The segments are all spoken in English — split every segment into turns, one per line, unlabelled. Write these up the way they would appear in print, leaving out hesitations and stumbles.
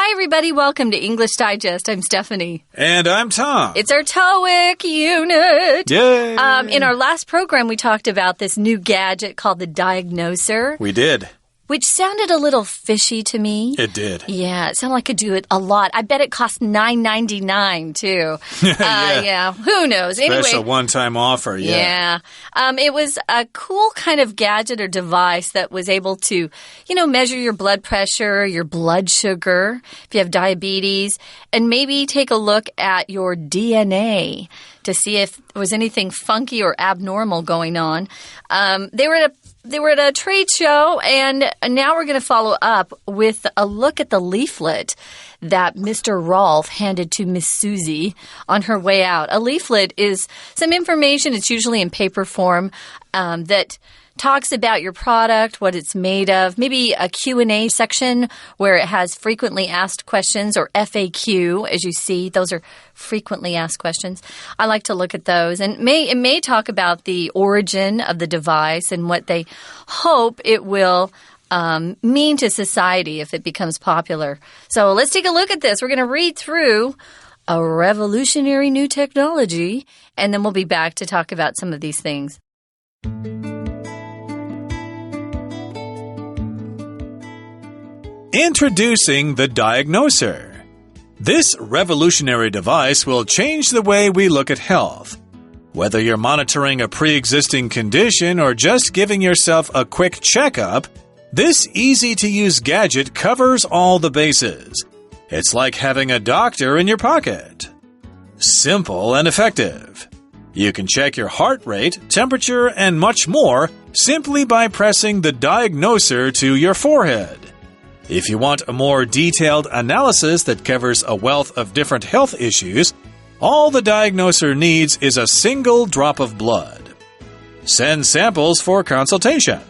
Hi, everybody. Welcome to English Digest. I'm Stephanie.
And I'm Tom.
It's our TOEIC unit.
Yay!
In our last program, we talked about this new gadget called the Diagnoser.
We did.
Which sounded a little fishy to me.
It did.
Yeah, it sounded like it could do it a lot. I bet it cost $9.99 too. Yeah. Who knows?
Special
anyway,
one-time offer,
yeah. It was a cool kind of gadget or device that was able to, measure your blood pressure, your blood sugar, if you have diabetes, and maybe take a look at your DNA to see if there was anything funky or abnormal going on. They were at a trade show, and now we're going to follow up with a look at the leaflet that Mr. Rolf handed to Miss Susie on her way out. A leaflet is some information, it's usually in paper form, that talks about your product, what it's made of, maybe a Q&A section where it has frequently asked questions, or FAQ, as you see. Those are frequently asked questions. I like to look at those. And it may talk about the origin of the device and what they hope it will mean to society if it becomes popular. So let's take a look at this. We're going to read through a revolutionary new technology, and then we'll be back to talk about some of these things.
Introducing the Diagnoser. This revolutionary device will change the way we look at health. Whether you're monitoring a pre-existing condition or just giving yourself a quick checkup, this easy-to-use gadget covers all the bases. It's like having a doctor in your pocket. Simple and effective. You can check your heart rate, temperature, and much more simply by pressing the Diagnoser to your forehead. If you want a more detailed analysis that covers a wealth of different health issues, all the Diagnoser needs is a single drop of blood. Send samples for consultation.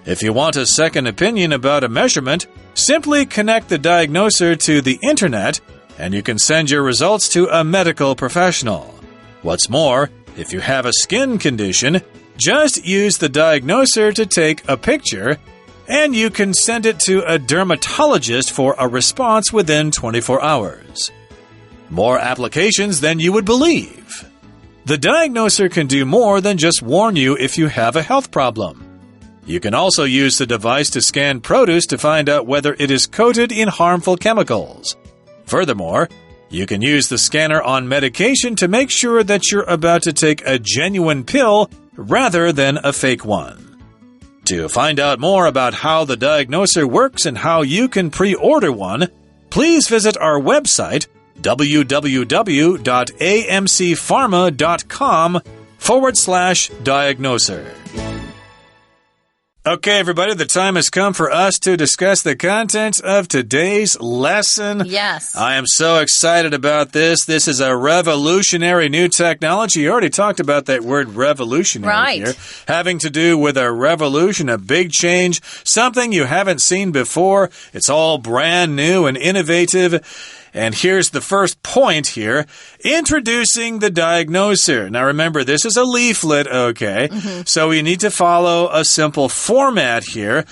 If you want a second opinion about a measurement, simply connect the Diagnoser to the internet and you can send your results to a medical professional. What's more, if you have a skin condition, just use the Diagnoser to take a picture and you can send it to a dermatologist for a response within 24 hours. More applications than you would believe. The Diagnoser can do more than just warn you if you have a health problem. You can also use the device to scan produce to find out whether it is coated in harmful chemicals. Furthermore, you can use the scanner on medication to make sure that you're about to take a genuine pill rather than a fake one. To find out more about how the Diagnoser works and how you can pre-order one, please visit our website www.amcpharma.com/Diagnoser. Okay, everybody, the time has come for us to discuss the contents of today's lesson.
Yes.
I am so excited about this. This is a revolutionary new technology. You already talked about that word revolutionary here. Having to do with a revolution, a big change, something you haven't seen before. It's all brand new and innovative. And here's the first point here. Introducing the Diagnoser. Now remember, this is a leaflet, okay? So we need to follow a simple format here.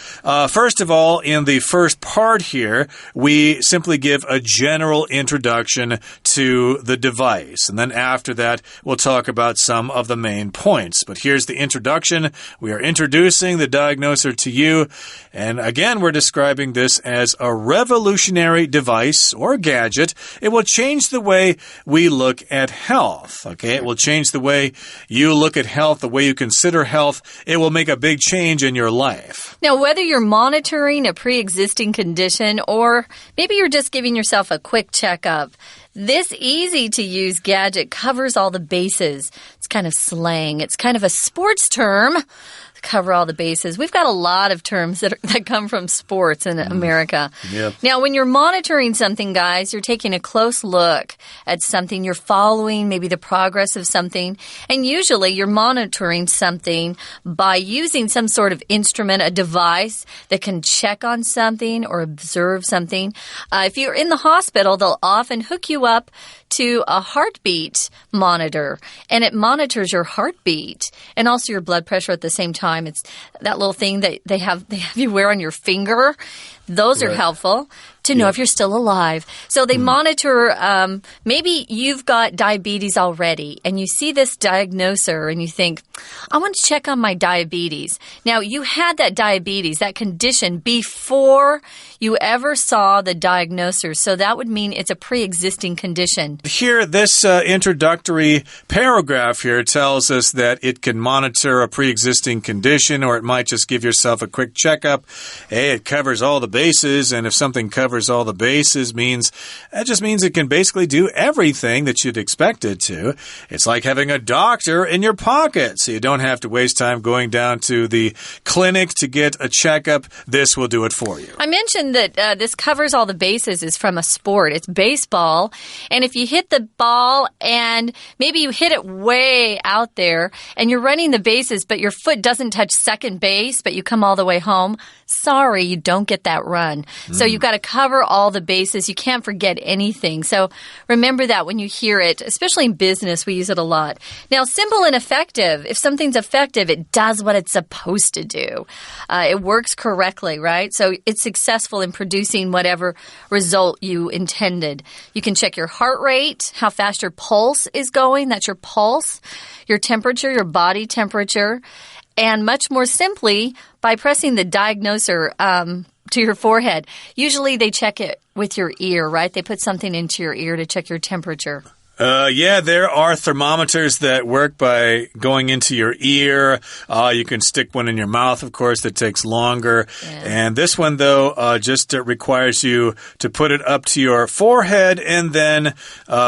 First of all, in the first part here, we simply give a general introduction to the device. And then after that, we'll talk about some of the main points. But here's the introduction. We are introducing the Diagnoser to you. And again, we're describing this as a revolutionary device or gadget. It will change the way we look at health. Okay, it will change the way you look at health, the way you consider health. It will make a big change in your life.
Now, whether you're monitoring a pre-existing condition or maybe you're just giving yourself a quick checkup, this easy-to-use gadget covers all the bases. It's kind of slang. It's kind of a sports term. Cover all the bases. We've got a lot of terms that come from sports in America.
Yep.
Now, when you're monitoring something, guys, you're taking a close look at something. You're following maybe the progress of something. And usually you're monitoring something by using some sort of instrument, a device that can check on something or observe something. If you're in the hospital, they'll often hook you up to a heartbeat monitor, and it monitors your heartbeat and also your blood pressure at the same time. It's that little thing that they have you wear on your finger. Those are helpful. to know if you're still alive. So they monitor, maybe you've got diabetes already, and you see this diagnoser, and you think, I want to check on my diabetes. Now, you had that diabetes, that condition, before you ever saw the diagnoser. So that would mean it's a pre-existing condition.
Here, this introductory paragraph here tells us that it can monitor a pre-existing condition, or it might just give yourself a quick checkup. Hey, it covers all the bases, and if something covers all the bases, that just means it can basically do everything that you'd expect it to. It's like having a doctor in your pocket, so you don't have to waste time going down to the clinic to get a checkup. This will do it for you.
I mentioned that this covers all the bases is from a sport. It's baseball, and if you hit the ball and maybe you hit it way out there and you're running the bases, but your foot doesn't touch second base, but you come all the way home, sorry, you don't get that run. So you've got to cover all the bases. You can't forget anything. So remember that when you hear it, especially in business, we use it a lot. Now, simple and effective. If something's effective, it does what it's supposed to do. It works correctly, right? So it's successful in producing whatever result you intended. You can check your heart rate, how fast your pulse is going. That's your pulse, your temperature, your body temperature. And much more simply, by pressing the diagnoser to your forehead. Usually they check it with your ear, right? They put something into your ear to check your temperature.
Yeah, there are thermometers that work by going into your ear. You can stick one in your mouth, of course, that takes longer. Yeah. And this one, though, just requires you to put it up to your forehead and then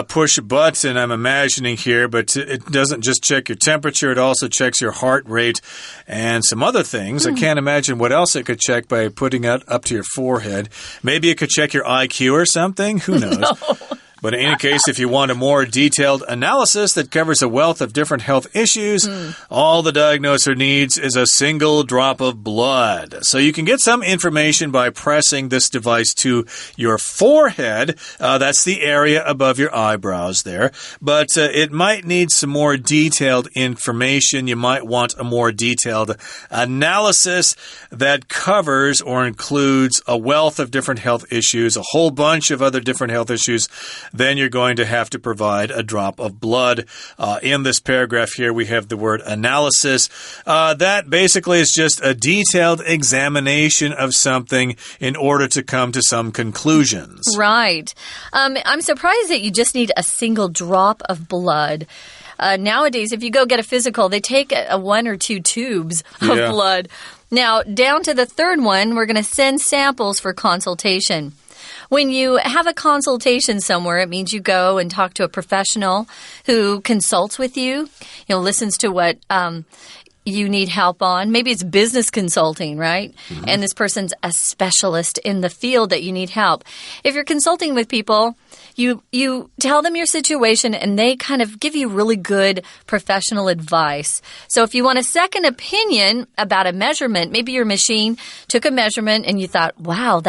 push a button, I'm imagining here. But it doesn't just check your temperature. It also checks your heart rate and some other things. I can't imagine what else it could check by putting it up to your forehead. Maybe it could check your IQ or something. Who knows?
No.
But in any case, if you want a more detailed analysis that covers a wealth of different health issues, all the diagnoser needs is a single drop of blood. So you can get some information by pressing this device to your forehead. That's the area above your eyebrows there. But it might need some more detailed information. You might want a more detailed analysis that covers or includes a wealth of different health issues, a whole bunch of other different health issues. Then you're going to have to provide a drop of blood. In this paragraph here, we have the word analysis. That basically is just a detailed examination of something in order to come to some conclusions.
Right. I'm surprised that you just need a single drop of blood. Nowadays, if you go get a physical, they take a 1 or 2 tubes of blood. Now, down to the third one, we're going to send samples for consultation. When you have a consultation somewhere, it means you go and talk to a professional who consults with you, listens to what you need help on. Maybe it's business consulting, right? And this person's a specialist in the field that you need help. If you're consulting with people, you tell them your situation and they kind of give you really good professional advice. So if you want a second opinion about a measurement, maybe your machine took a measurement and you thought, wow,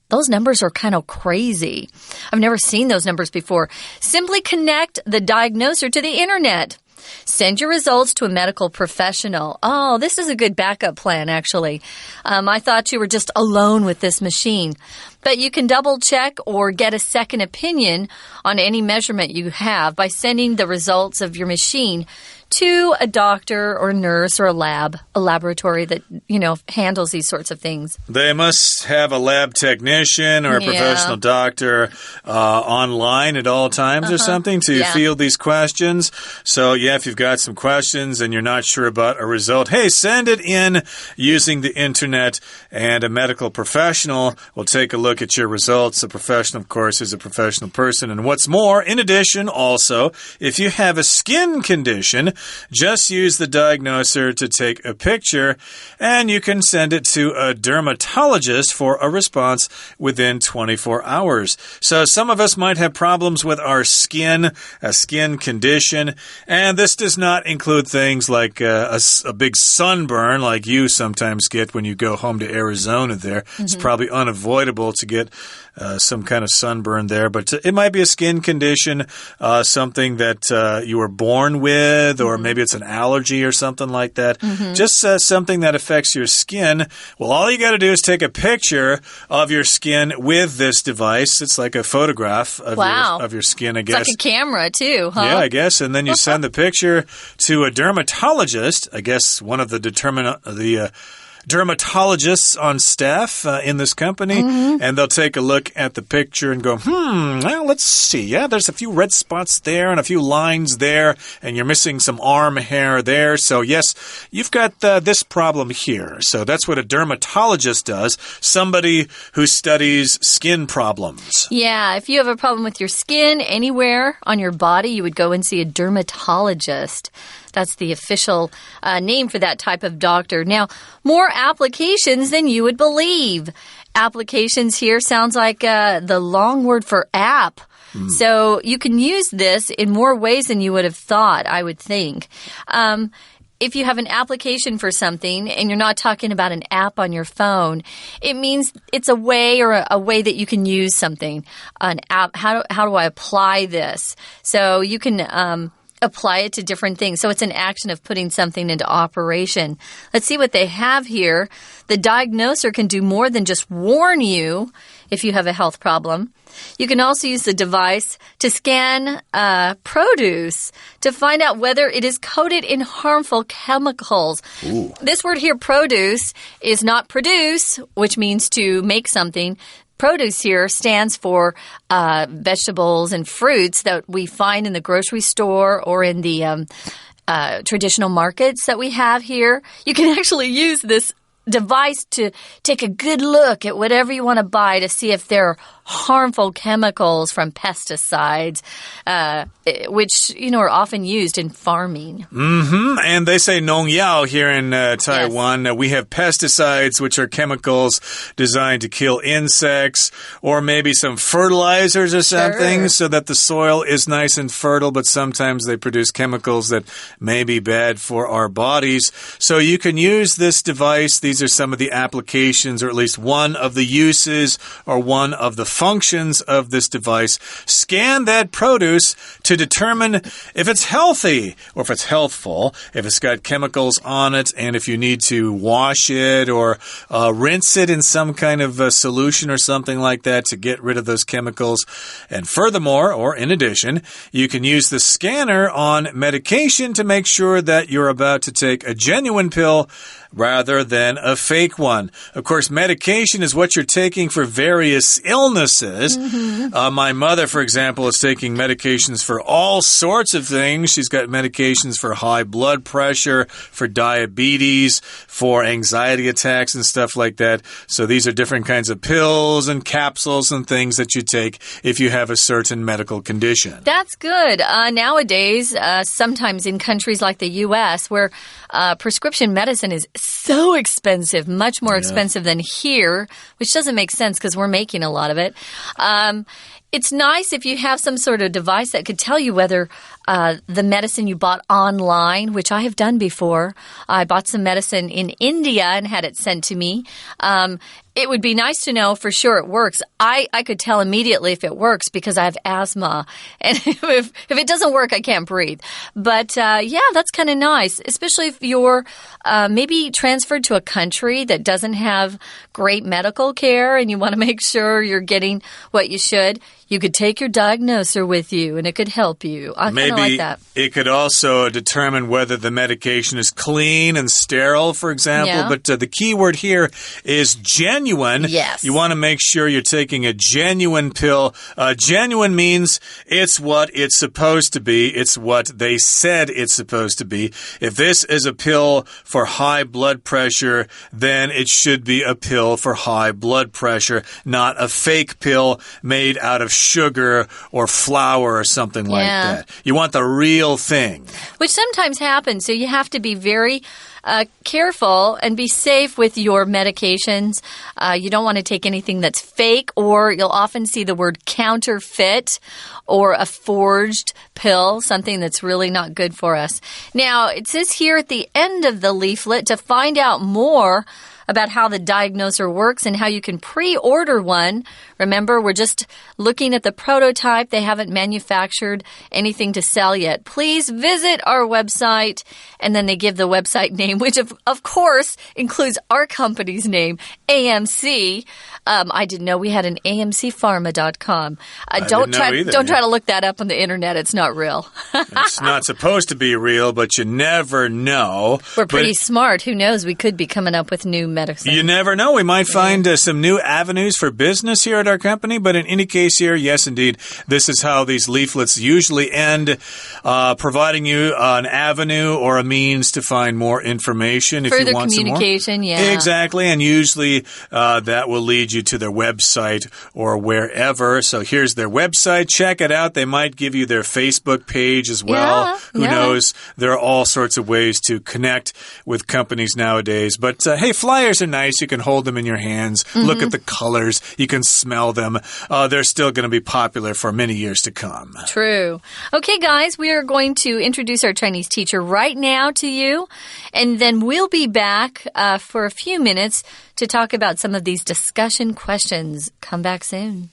those numbers are kind of crazy. I've never seen those numbers before. Simply connect the diagnoser to the internet. Send your results to a medical professional. Oh, this is a good backup plan, actually. I thought you were just alone with this machine. But you can double check or get a second opinion on any measurement you have by sending the results of your machine to a doctor or nurse or a laboratory that, handles these sorts of things.
They must have a lab technician or a professional doctor online at all times or something to field these questions. So, if you've got some questions and you're not sure about a result, hey, send it in using the internet and a medical professional will take a look at your results. A professional, of course, is a professional person. And what's more, in addition, also, if you have a skin condition, just use the diagnoser to take a picture and you can send it to a dermatologist for a response within 24 hours. So some of us might have problems with our skin, a skin condition, and this does not include things like a big sunburn like you sometimes get when you go home to Arizona there. It's probably unavoidable to get some kind of sunburn there, but it might be a skin condition, something that you were born with, or or maybe it's an allergy or something like that. Just something that affects your skin. Well, all you got to do is take a picture of your skin with this device. It's like a photograph of your skin, I guess.
It's like a camera, too, huh?
Yeah, I guess. And then you send the picture to a dermatologist, I guess one of the dermatologists on staff in this company, and they'll take a look at the picture and go, well, let's see. Yeah, there's a few red spots there and a few lines there, and you're missing some arm hair there. So, yes, you've got this problem here. So that's what a dermatologist does, somebody who studies skin problems.
Yeah, if you have a problem with your skin anywhere on your body, you would go and see a dermatologist. That's the official name for that type of doctor. Now, more applications than you would believe. Applications here sounds like the long word for app. So you can use this in more ways than you would have thought, I would think. If you have an application for something and you're not talking about an app on your phone, it means it's a way or a way that you can use something. An app, how do I apply this? So you can apply it to different things. So it's an action of putting something into operation. Let's see what they have here. The diagnoser can do more than just warn you if you have a health problem. You can also use the device to scan produce to find out whether it is coated in harmful chemicals.
Ooh.
This word here, produce, is not produce, which means to make something. Produce here stands for vegetables and fruits that we find in the grocery store or in the traditional markets that we have here. You can actually use this device to take a good look at whatever you want to buy to see if there are harmful chemicals from pesticides, which, are often used in farming.
And they say 农药 here in Taiwan.
Yes.
We have pesticides, which are chemicals designed to kill insects, or maybe some fertilizers or something so that the soil is nice and fertile, but sometimes they produce chemicals that may be bad for our bodies. So you can use this device. These are some of the applications, or at least one of the uses, or one of the functions of this device. Scan that produce to determine if it's healthy or if it's healthful, if it's got chemicals on it, and if you need to wash it or rinse it in some kind of solution or something like that to get rid of those chemicals. And furthermore, or in addition, you can use the scanner on medication to make sure that you're about to take a genuine pill rather than a fake one. Of course, medication is what you're taking for various illnesses. My mother, for example, is taking medications for all sorts of things. She's got medications for high blood pressure, for diabetes, for anxiety attacks and stuff like that. So these are different kinds of pills and capsules and things that you take if you have a certain medical condition.
That's good. Nowadays, sometimes in countries like the U.S., where prescription medicine is so expensive, much more expensive than here, which doesn't make sense because we're making a lot of it. It's nice if you have some sort of device that could tell you whether the medicine you bought online, which I have done before. I bought some medicine in India and had it sent to me. It would be nice to know for sure it works. I could tell immediately if it works because I have asthma. And if it doesn't work, I can't breathe. But yeah, that's kind of nice, especially if you're maybe transferred to a country that doesn't have great medical care and you want to make sure you're getting what you should. You could take your diagnoser with you and it could help you. I kind of like that.
It could also determine whether the medication is clean and sterile, for example.
Yeah.
But the key word here is genuine.
Yes.
You want to make sure you're taking a genuine pill. Genuine means it's what it's supposed to be. It's what they said it's supposed to be. If this is a pill for high blood pressure, then it should be a pill for high blood pressure, not a fake pill made out of sugar or flour or something like that. You want the real thing.
Which sometimes happens, so you have to be very careful and be safe with your medications. You don't want to take anything that's fake, or you'll often see the word counterfeit or a forged pill, something that's really not good for us. Now, it says here at the end of the leaflet to find out more about how the diagnoser works and how you can pre-order one. Remember, we're just looking at the prototype. They haven't manufactured anything to sell yet. Please visit our website. And then they give the website name, which of course includes our company's name, AMC. I didn't know we had an AMCpharma.com. Don't try to look that up on the internet. It's not real.
It's not supposed to be real, but you never know.
We're pretty smart. Who knows? We could be coming up with new medicine.
You never know. We might find some new avenues for business here at our company. But in any case here, yes, indeed, this is how these leaflets usually end, providing you an avenue or a means to find more information if you want some more.
Further communication, yeah.
Exactly. And usually that will lead you to their website or wherever. So here's their website. Check it out. They might give you their Facebook page as well.
Yeah,
Who knows? There are all sorts of ways to connect with companies nowadays. But hey, flyers are nice. You can hold them in your hands. Look at the colors. You can smell them. They're still going to be popular for many years to come.
True. Okay, guys, we are going to introduce our Chinese teacher right now to you. And then we'll be back for a few minutes to talk about some of these discussion questions. Come back soon.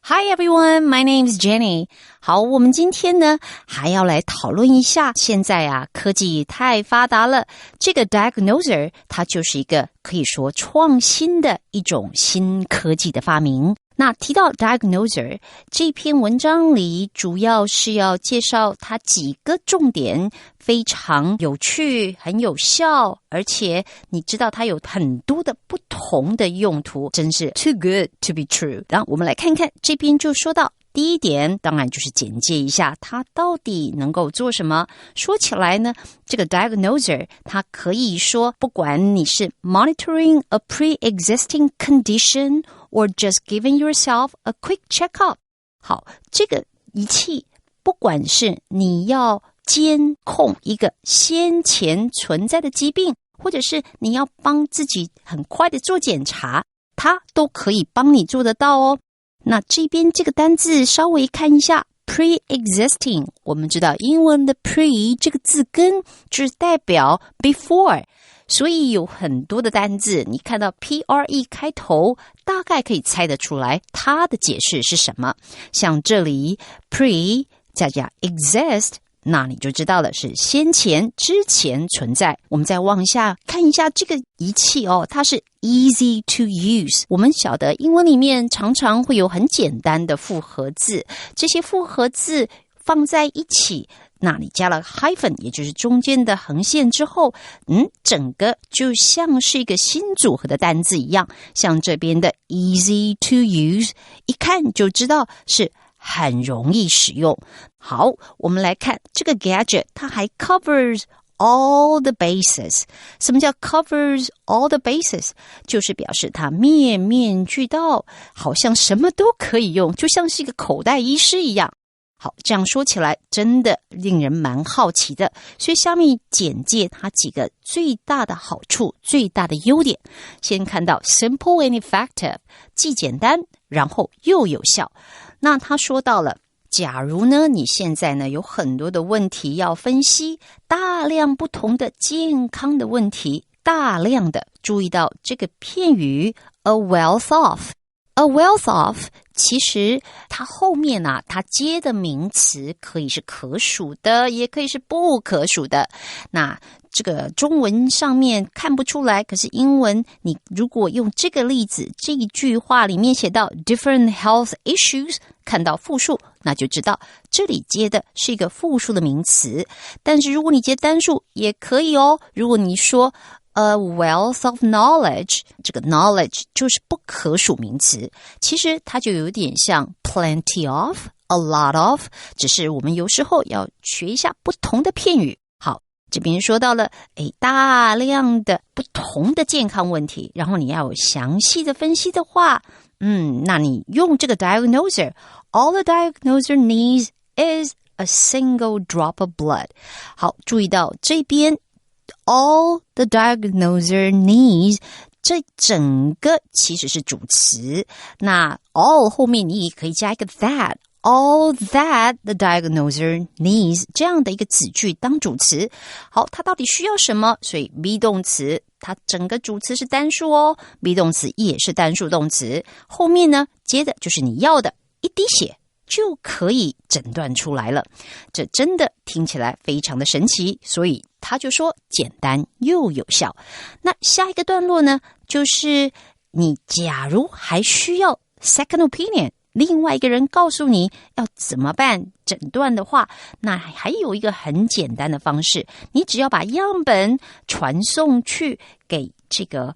Hi everyone, my name is Jenny. 好，我们今天呢还要来讨论一下，现在啊科技太发达了，这个 diagnoser 它就是一个可以说创新的一种新科技的发明。那提到 diagnoser 这篇文章里主要是要介绍它几个重点，非常有趣，很有效，而且你知道它有很多的不同的用途，真是 too good to be true。然后我们来看看这边就说到第一点，当然就是简介一下它到底能够做什么。说起来呢，这个 diagnoser 它可以说不管你是 monitoring a pre-existing condition or just giving yourself a quick check-up。 好，这个仪器不管是你要监控一个先前存在的疾病，或者是你要帮自己很快的做检查，它都可以帮你做得到哦。那这边这个单字稍微看一下 pre-existing， 我们知道英文的 pre 这个字根就是代表 before， 所以有很多的单字你看到 pre 开头大概可以猜得出来它的解释是什么。像这里 pre 再加 exist，那你就知道了，是先前之前存在。我们再往下看一下这个仪器哦，它是 easy to use。 我们晓得英文里面常常会有很简单的复合字，这些复合字放在一起，那你加了 hyphen， 也就是中间的横线之后，整个就像是一个新组合的单字一样。像这边的 easy to use， 一看就知道是很容易使用。好，我们来看这个 gadget， 它还 covers all the bases。 什么叫 covers all the bases？ 就是表示它面面俱到，好像什么都可以用，就像是一个口袋医师一样。好，这样说起来真的令人蛮好奇的，所以下面简介它几个最大的好处，最大的优点。先看到 simple and effective， 既简单然后又有效。那他说到了，假如呢你现在呢有很多的问题要分析，大量不同的健康的问题，大量的，注意到这个片语 a wealth of。A wealth of 其实它后面啊，它接的名词可以是可数的，也可以是不可数的。那这个中文上面看不出来，可是英文你如果用这个例子，这一句话里面写到 different health issues， 看到复数，那就知道这里接的是一个复数的名词。但是如果你接单数也可以哦。如果你说A wealth of knowledge， 这个 knowledge 就是不可数名词，其实它就有点像 plenty of， a lot of， 只是我们有时候要学一下不同的片语。好，这边说到了大量的不同的健康问题，然后你要有详细的分析的话，那你用这个 diagnoser， all the diagnoser needs is a single drop of blood。 好，注意到这边all the diagnoser needs， 这整个其实是主词，那 all 后面你也可以加一个 that， all that the diagnoser needs 这样的一个子句当主词。好，它到底需要什么？所以 be 动词它整个主词是单数哦 ，be 动词也是单数动词，后面呢接的就是你要的一滴血就可以诊断出来了。这真的听起来非常的神奇，所以他就说简单又有效。那下一个段落呢，就是你假如还需要 second opinion， 另外一个人告诉你要怎么办诊断的话，那还有一个很简单的方式，你只要把样本传送去给这个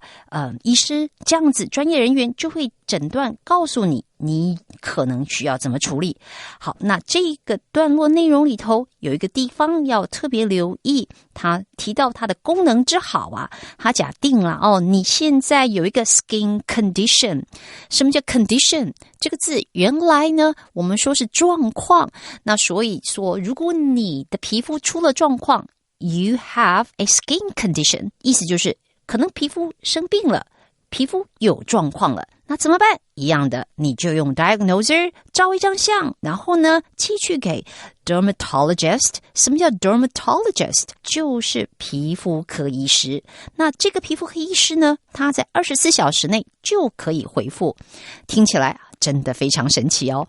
医师，这样子专业人员就会诊断告诉你你可能需要怎么处理。好，那这个段落内容里头有一个地方要特别留意，他提到它的功能之好啊，他假定了你现在有一个 skin condition。 什么叫 condition 这个字？原来呢我们说是状况，那所以说如果你的皮肤出了状况， you have a skin condition， 意思就是可能皮肤生病了，皮肤有状况了，那怎么办？一样的，你就用 diagnoser 照一张相，然后呢寄去给 dermatologist。 什么叫 dermatologist？ 就是皮肤科医师。那这个皮肤科医师呢，他在24小时内就可以回复。听起来真的非常神奇哦。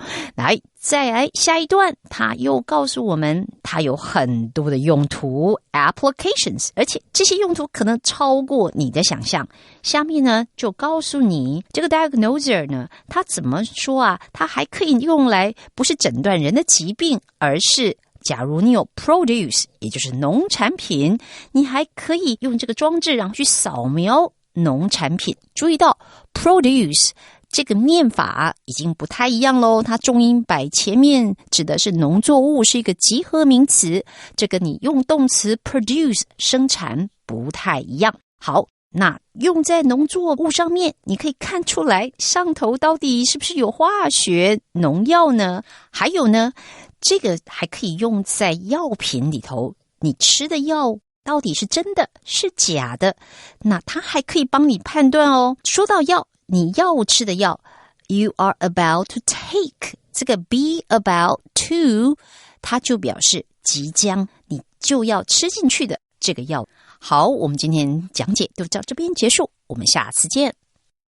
再来下一段，他又告诉我们他有很多的用途 applications， 而且这些用途可能超过你的想象。下面呢就告诉你这个 diagnoser 呢，他怎么说啊？他还可以用来不是诊断人的疾病，而是假如你有 produce， 也就是农产品，你还可以用这个装置然后去扫描农产品。注意到 produce这个念法已经不太一样咯，它重音摆前面指的是农作物，是一个集合名词，这跟你用动词 produce 生产不太一样。好，那用在农作物上面，你可以看出来上头到底是不是有化学农药呢？还有呢，这个还可以用在药品里头，你吃的药到底是真的是假的，那它还可以帮你判断哦。说到药，你要吃的药 you are about to take， 这个 be about to 它就表示即将你就要吃进去的这个药。好，我们今天讲解就到这边结束，我们下次见。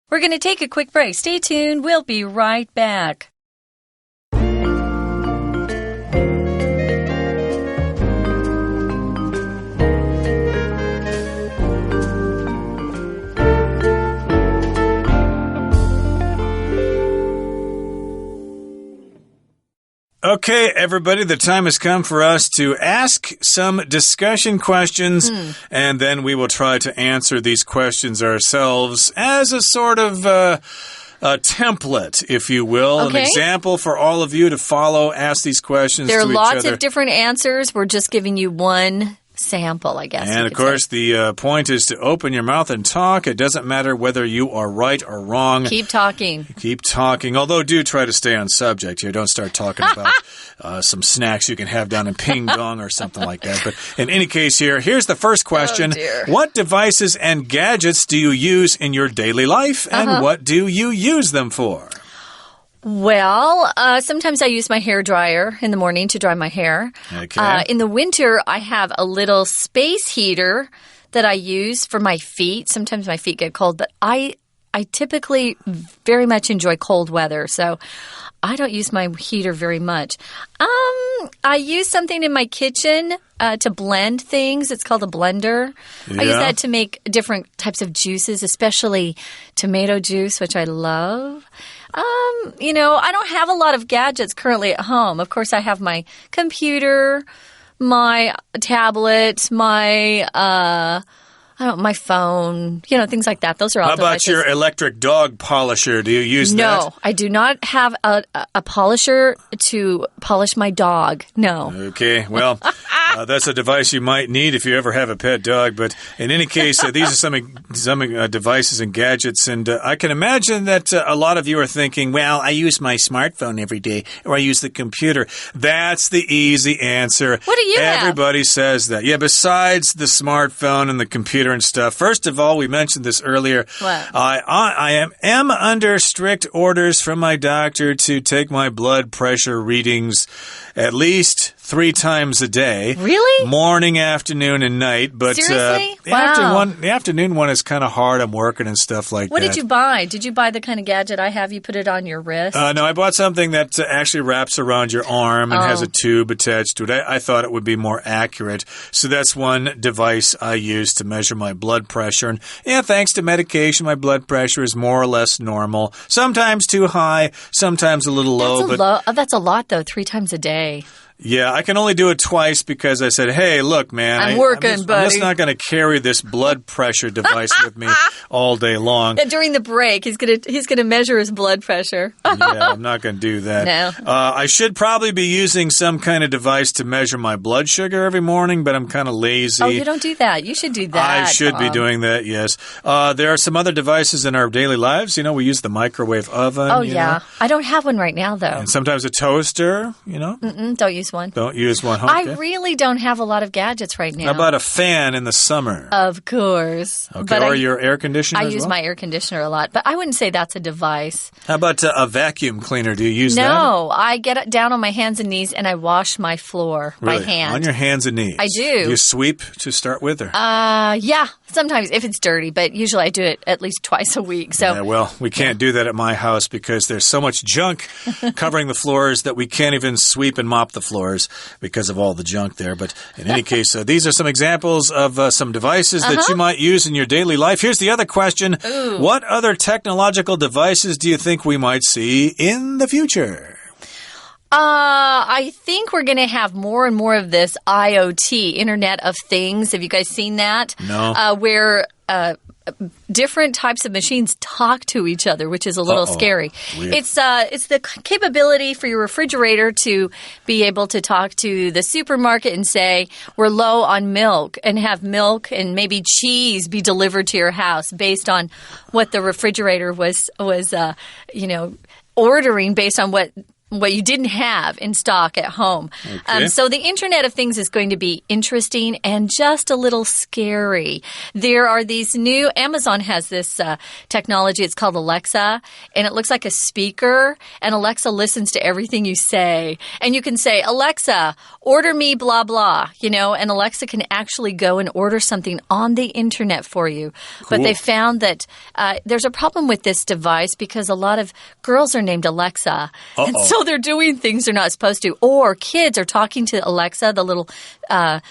We're going to take a quick break. Stay tuned. We'll be right back.
Okay, everybody, the time has come for us to ask some discussion questions, and then we will try to answer these questions ourselves as a sort of a template, if you will, an example for all of you to follow, ask these questions to each other.
There are lots of different answers. We're just giving you one sample, I guess.
And of course, the point is to open your mouth and talk. It doesn't matter whether you are right or wrong.
Keep talking.
Keep talking. Although, do try to stay on subject here. Don't start talking about some snacks you can have down in Ping Dong or something like that. But in any case here's the first question. What devices and gadgets do you use in your daily life, and what do you use them for?
Well, sometimes I use my hair dryer in the morning to dry my hair.
Okay.
In the winter, I have a little space heater that I use for my feet. Sometimes my feet get cold, but I typically very much enjoy cold weather, so I don't use my heater very much. I use something in my kitchen to blend things. It's called a blender. I use that to make different types of juices, especially tomato juice, which I love. I don't have a lot of gadgets currently at home. Of course, I have my computer, my tablet, my phone, things like that. Those are all
How about your electric dog polisher? Do you use that?
No, I do not have a polisher to polish my dog. No.
Okay, well, that's a device you might need if you ever have a pet dog. But in any case, these are some devices and gadgets. And I can imagine that a lot of you are thinking, well, I use my smartphone every day, or I use the computer. That's the easy answer.
What do you have?
Everybody says that. Yeah, besides the smartphone and the computer and stuff. First of all, we mentioned this earlier.
What?
I am under strict orders from my doctor to take my blood pressure readings at least 3 times a day.
Really?
Morning, afternoon, and night. But
seriously?
The afternoon one is kind of hard. I'm working and stuff like that.
What did you buy? Did you buy the kind of gadget I have? You put it on your wrist?
No, I bought something that actually wraps around your arm and has a tube attached to it. I thought it would be more accurate. So that's one device I use to measure my blood pressure. And yeah, thanks to medication, my blood pressure is more or less normal. Sometimes too high, sometimes a little low.
That's a lot, though, 3 times a day.
Yeah, I can only do it twice because I said, hey, look, man.
I'm working, buddy.
I'm just not going to carry this blood pressure device with me all day long.
Yeah, during the break, he's gonna measure his blood pressure.
Yeah, I'm not going to do that.
No.
I should probably be using some kind of device to measure my blood sugar every morning, but I'm kind of lazy.
Oh, you don't do that. You should do that.
I should be doing that, yes. There are some other devices in our daily lives. You know, we use the microwave oven.
Oh, yeah. I don't have one right now, though.
And sometimes a toaster, you know.
Don't use one.
Don't use one.
I really don't have a lot of gadgets right now.
How about a fan in the summer?
Of course.
Okay,
but
or your air conditioner
I
as
use
well?
my air conditioner a lot, but I wouldn't say that's a device.
How about a vacuum cleaner? Do you use that?
No, I get down on my hands and knees and I wash my floor by hand.
On your hands and knees?
I do.
Do you sweep to start with? Or?
Yeah, sometimes if it's dirty, but usually I do it at least twice a week. So.
Yeah, well, we can't do that at my house because there's so much junk covering the floors that we can't even sweep and mop the floors because of all the junk there. But in any case, these are some examples of some devices that you might use in your daily life. Here's the other question.
Ooh.
What other technological devices do you think we might see in the future?
I think we're going to have more and more of this IoT, Internet of Things. Have you guys seen that?
No.
Where different types of machines talk to each other, which is a little scary.
Weird.
It's the capability for your refrigerator to be able to talk to the supermarket and say, we're low on milk, and have milk and maybe cheese be delivered to your house based on what the refrigerator was ordering based on what you didn't have in stock at home.
Okay.
So the Internet of Things is going to be interesting and just a little scary. There are these new, Amazon has this technology, it's called Alexa, and it looks like a speaker, and Alexa listens to everything you say. And you can say, Alexa, order me blah, blah, and Alexa can actually go and order something on the Internet for you.
Cool.
But they found that there's a problem with this device because a lot of girls are named Alexa. And so they're doing things they're not supposed to. Or kids are talking to Alexa, the little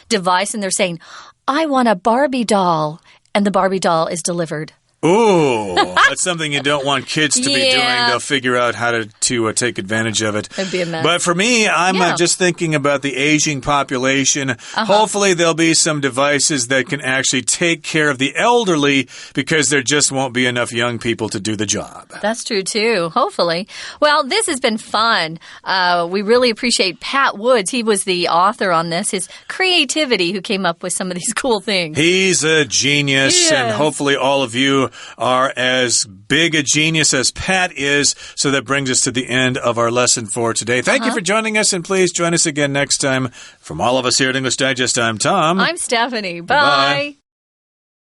device, and they're saying, I want a Barbie doll. And the Barbie doll is delivered.
Ooh, that's something you don't want kids to be doing.
Yeah.
They'll figure out how to take advantage of it.
It'd be a mess.
But for me, I'm just thinking about the aging population. Hopefully, there'll be some devices that can actually take care of the elderly because there just won't be enough young people to do the job.
That's true, too. Hopefully. Well, this has been fun. We really appreciate Pat Woods. He was the author on this. His creativity who came up with some of these cool things.
He's a genius, and hopefully all of you are as big a genius as Pat is. So that brings us to the end of our lesson for today. Thank you for joining us, and please join us again next time. From all of us here at English Digest, I'm Tom.
I'm Stephanie. Bye.
Bye.